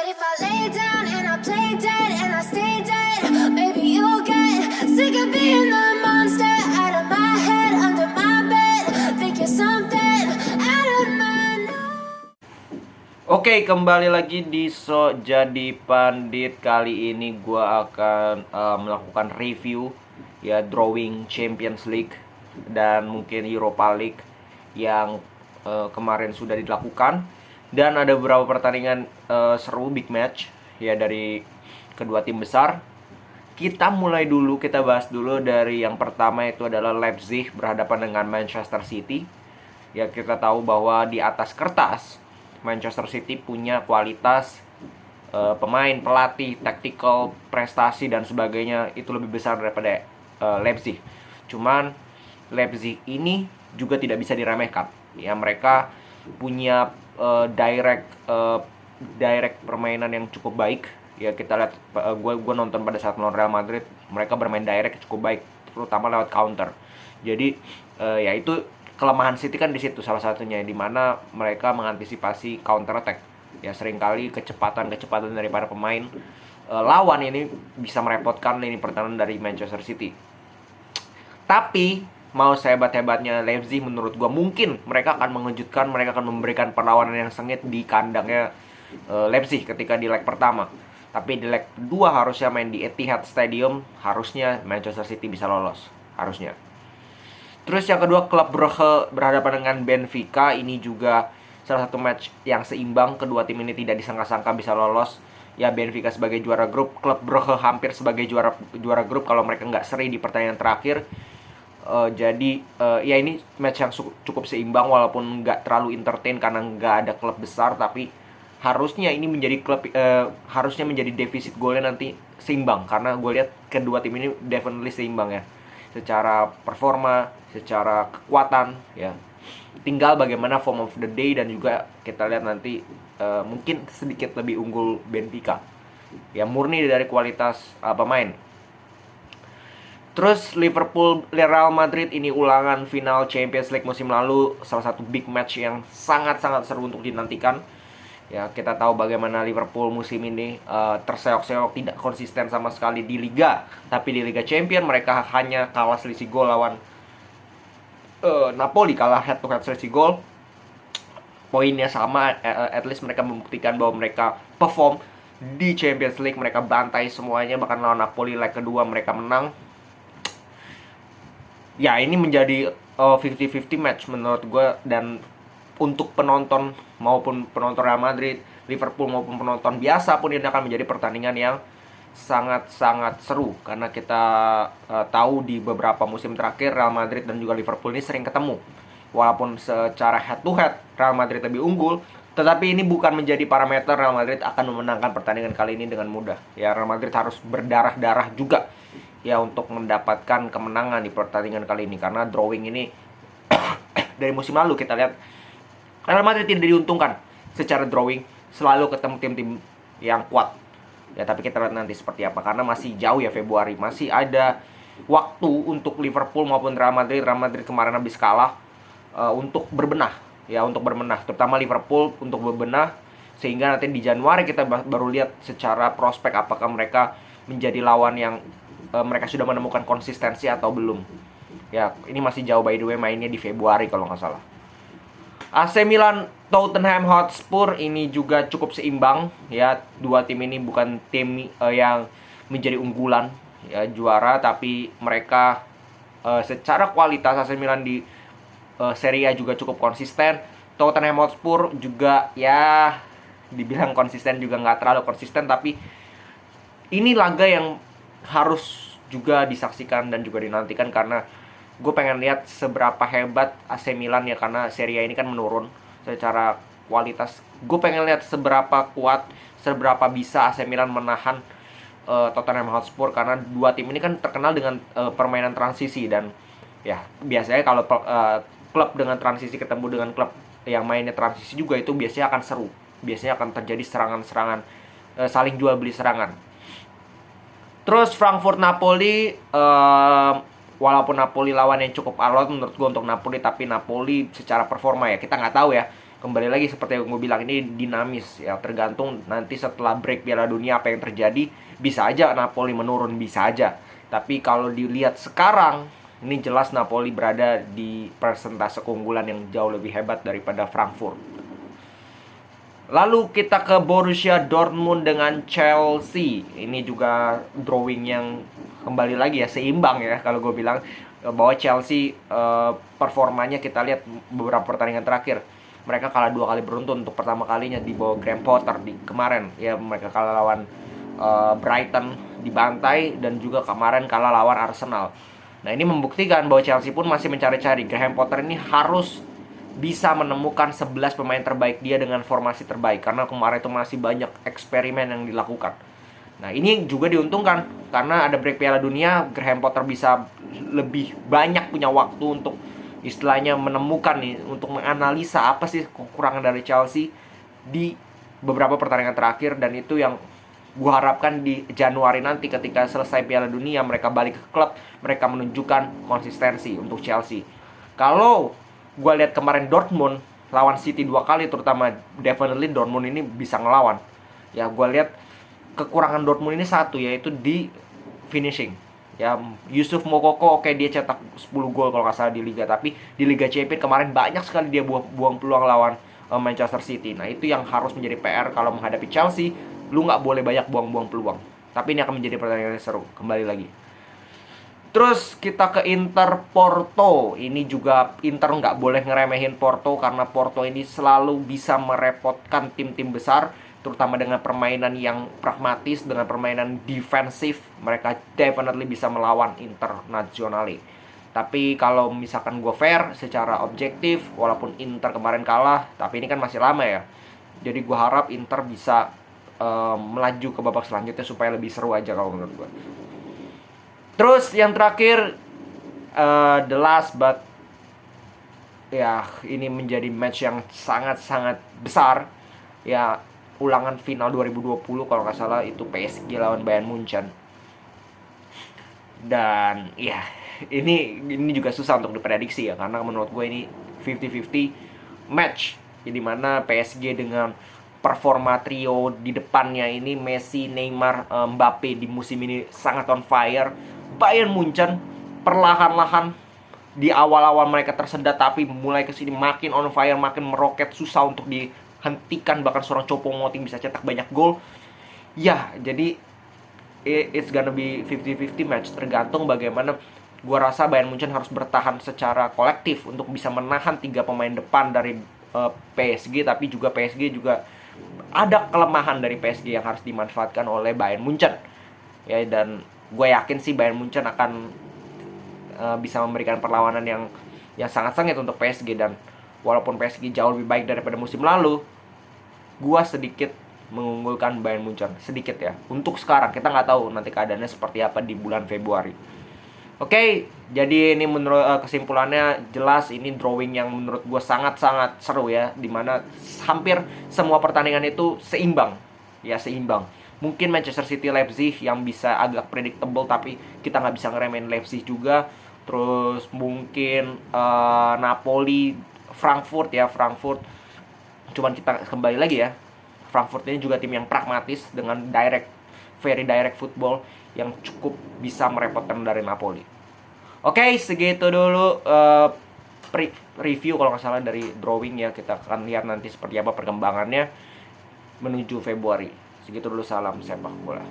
if I lay down and I play dead and I stay dead, maybe you'll get sick of being the monster out of my head, under my bed. Think you're something out of my Oke, kembali lagi di So Jadi Pandit. Kali ini gue akan melakukan review ya drawing Champions League dan mungkin Europa League yang kemarin sudah dilakukan. Dan ada beberapa pertandingan seru, big match ya dari kedua tim besar. Kita bahas dulu dari yang pertama, itu adalah Leipzig berhadapan dengan Manchester City. Ya, kita tahu bahwa di atas kertas Manchester City punya kualitas pemain, pelatih, tactical, prestasi dan sebagainya itu lebih besar daripada Leipzig. Cuman Leipzig ini juga tidak bisa diremehkan. Ya, mereka punya direct permainan yang cukup baik. Ya, kita lihat, gue nonton pada saat melawan Real Madrid, mereka bermain direct cukup baik, terutama lewat counter. Jadi ya itu kelemahan City kan di situ salah satunya, di mana mereka mengantisipasi counter attack. Ya, seringkali kecepatan dari para pemain lawan ini bisa merepotkan lini pertahanan dari Manchester City. Tapi mau sehebat-hebatnya Leipzig, menurut gua mungkin mereka akan mengejutkan, mereka akan memberikan perlawanan yang sengit di kandangnya Leipzig ketika di leg pertama. Tapi di leg kedua harusnya main di Etihad Stadium, harusnya Manchester City bisa lolos, harusnya. Terus yang kedua, klub Brugge berhadapan dengan Benfica. Ini juga salah satu match yang seimbang. Kedua tim ini tidak disangka-sangka bisa lolos. Ya, Benfica sebagai juara grup, klub Brugge hampir sebagai juara grup kalau mereka nggak seri di pertandingan terakhir. Jadi ya ini match yang cukup seimbang, walaupun nggak terlalu entertain karena nggak ada klub besar. Tapi harusnya ini menjadi harusnya menjadi defisit golnya nanti seimbang, karena gue lihat kedua tim ini definitely seimbang ya, secara performa, secara kekuatan ya. Tinggal bagaimana form of the day, dan juga kita lihat nanti mungkin sedikit lebih unggul Benfica. Ya, murni dari kualitas pemain. Terus Liverpool Real Madrid, ini ulangan final Champions League musim lalu, salah satu big match yang sangat-sangat seru untuk dinantikan. Ya, kita tahu bagaimana Liverpool musim ini terseok-seok, tidak konsisten sama sekali di Liga. Tapi di Liga Champions mereka hanya kalah selisih gol lawan Napoli, kalah head to head selisih gol. Poinnya sama, at least mereka membuktikan bahwa mereka perform di Champions League. Mereka bantai semuanya, bahkan lawan Napoli leg kedua mereka menang. Ya, ini menjadi 50-50 match menurut gue. Dan untuk penonton, maupun penonton Real Madrid, Liverpool maupun penonton biasa pun, ini akan menjadi pertandingan yang sangat-sangat seru. Karena kita tahu di beberapa musim terakhir Real Madrid dan juga Liverpool ini sering ketemu. Walaupun secara head to head Real Madrid lebih unggul, tetapi ini bukan menjadi parameter Real Madrid akan memenangkan pertandingan kali ini dengan mudah. Ya, Real Madrid harus berdarah-darah juga ya untuk mendapatkan kemenangan di pertandingan kali ini. Karena drawing ini dari musim lalu kita lihat Real Madrid tidak diuntungkan secara drawing, selalu ketemu tim-tim yang kuat. Ya, tapi kita lihat nanti seperti apa, karena masih jauh ya Februari. Masih ada waktu untuk Liverpool maupun Real Madrid. Real Madrid kemarin habis kalah, untuk berbenah. Ya, untuk berbenah. Terutama Liverpool untuk berbenah. Sehingga nanti di Januari kita baru lihat secara prospek apakah mereka menjadi lawan yang mereka sudah menemukan konsistensi atau belum. Ya, ini masih jauh, by the way, mainnya di Februari kalau nggak salah. AC Milan Tottenham Hotspur, ini juga cukup seimbang ya. Dua tim ini bukan tim yang menjadi unggulan ya juara, tapi mereka secara kualitas AC Milan di Serie A juga cukup konsisten. Tottenham Hotspur juga ya dibilang konsisten juga nggak terlalu konsisten, tapi ini laga yang harus juga disaksikan dan juga dinantikan, karena gue pengen lihat seberapa hebat AC Milan ya. Karena Serie A ini kan menurun secara kualitas. Gue pengen lihat seberapa kuat, seberapa bisa AC Milan menahan Tottenham Hotspur. Karena dua tim ini kan terkenal dengan permainan transisi. Dan ya biasanya kalau klub dengan transisi ketemu dengan klub yang mainnya transisi juga, itu biasanya akan seru. Biasanya akan terjadi serangan-serangan, saling jual beli serangan. Terus Frankfurt Napoli, walaupun Napoli lawan yang cukup alot menurut gue untuk Napoli, tapi Napoli secara performa ya kita nggak tahu ya. kembali lagi seperti yang gue bilang, ini dinamis ya, tergantung nanti setelah break Piala Dunia apa yang terjadi. Bisa aja Napoli menurun, bisa aja. Tapi kalau dilihat sekarang, ini jelas Napoli berada di persentase keunggulan yang jauh lebih hebat daripada Frankfurt. Lalu kita ke Borussia Dortmund dengan Chelsea. Ini juga drawing yang kembali lagi ya, seimbang ya kalau gue bilang. Bahwa Chelsea performanya kita lihat beberapa pertandingan terakhir, mereka kalah 2 kali beruntun. Untuk pertama kalinya di bawah Graham Potter di kemarin ya, mereka kalah lawan Brighton dibantai, dan juga kemarin kalah lawan Arsenal. Nah, ini membuktikan bahwa Chelsea pun masih mencari-cari. Graham Potter ini harus bisa menemukan 11 pemain terbaik dia dengan formasi terbaik, karena kemarin itu masih banyak eksperimen yang dilakukan. Nah, ini juga diuntungkan karena ada break Piala Dunia. Graham Potter bisa lebih banyak punya waktu untuk istilahnya menemukan nih, untuk menganalisa apa sih kekurangan dari Chelsea di beberapa pertandingan terakhir. Dan itu yang gue harapkan di Januari nanti ketika selesai Piala Dunia, mereka balik ke klub, mereka menunjukkan konsistensi untuk Chelsea. Kalau gue lihat kemarin Dortmund lawan City 2 kali terutama, definitely Dortmund ini bisa ngelawan. Ya, gue lihat kekurangan Dortmund ini satu, yaitu di finishing. Ya, Yusuf Moukoko oke, dia cetak 10 gol kalau nggak salah di Liga, tapi di Liga Champions kemarin banyak sekali dia buang peluang lawan Manchester City. Nah, itu yang harus menjadi PR kalau menghadapi Chelsea. Lu nggak boleh banyak buang-buang peluang. Tapi ini akan menjadi pertandingan yang seru, kembali lagi. Terus kita ke Inter Porto. Ini juga Inter nggak boleh ngeremehin Porto, karena Porto ini selalu bisa merepotkan tim-tim besar, terutama dengan permainan yang pragmatis, dengan permainan defensif. Mereka definitely bisa melawan Internazionale. Tapi kalau misalkan gue fair secara objektif, walaupun Inter kemarin kalah, tapi ini kan masih lama ya. Jadi gue harap Inter bisa melaju ke babak selanjutnya supaya lebih seru aja kalau menurut gue. Terus yang terakhir, the last but ya, ini menjadi match yang sangat-sangat besar ya, ulangan final 2020 kalau nggak salah, itu PSG lawan Bayern Munchen. Dan ya, ini juga susah untuk diprediksi ya, karena menurut gue ini 50-50 match ya, dimana PSG dengan performa trio di depannya ini, Messi, Neymar, Mbappe di musim ini sangat on fire. Bayern Munchen perlahan-lahan di awal-awal mereka tersendat, tapi mulai kesini makin on fire, makin meroket, susah untuk dihentikan. Bahkan seorang Choupo-Moting bisa cetak banyak gol. Ya, jadi it's gonna be 50-50 match. Tergantung bagaimana. Gua rasa Bayern Munchen harus bertahan secara kolektif untuk bisa menahan 3 pemain depan dari PSG. Tapi juga PSG juga ada kelemahan dari PSG yang harus dimanfaatkan oleh Bayern Munchen ya, dan gue yakin sih Bayern Munchen akan bisa memberikan perlawanan yang sangat sengit untuk PSG. Dan walaupun PSG jauh lebih baik daripada musim lalu, gue sedikit mengunggulkan Bayern Munchen, sedikit ya. Untuk sekarang, kita nggak tahu nanti keadaannya seperti apa di bulan Februari. Oke, jadi ini menurut kesimpulannya jelas ini drawing yang menurut gue sangat-sangat seru ya, dimana hampir semua pertandingan itu seimbang ya, seimbang. Mungkin Manchester City Leipzig yang bisa agak predictable, tapi kita nggak bisa ngeremehin Leipzig juga. Terus mungkin Napoli Frankfurt ya, Frankfurt. Cuman kita kembali lagi ya, Frankfurt ini juga tim yang pragmatis dengan very direct football yang cukup bisa merepotkan dari Napoli. Oke, segitu dulu review kalau nggak salah dari drawing ya. Kita akan lihat nanti seperti apa perkembangannya menuju Februari. Segitu dulu, salam sepak bola.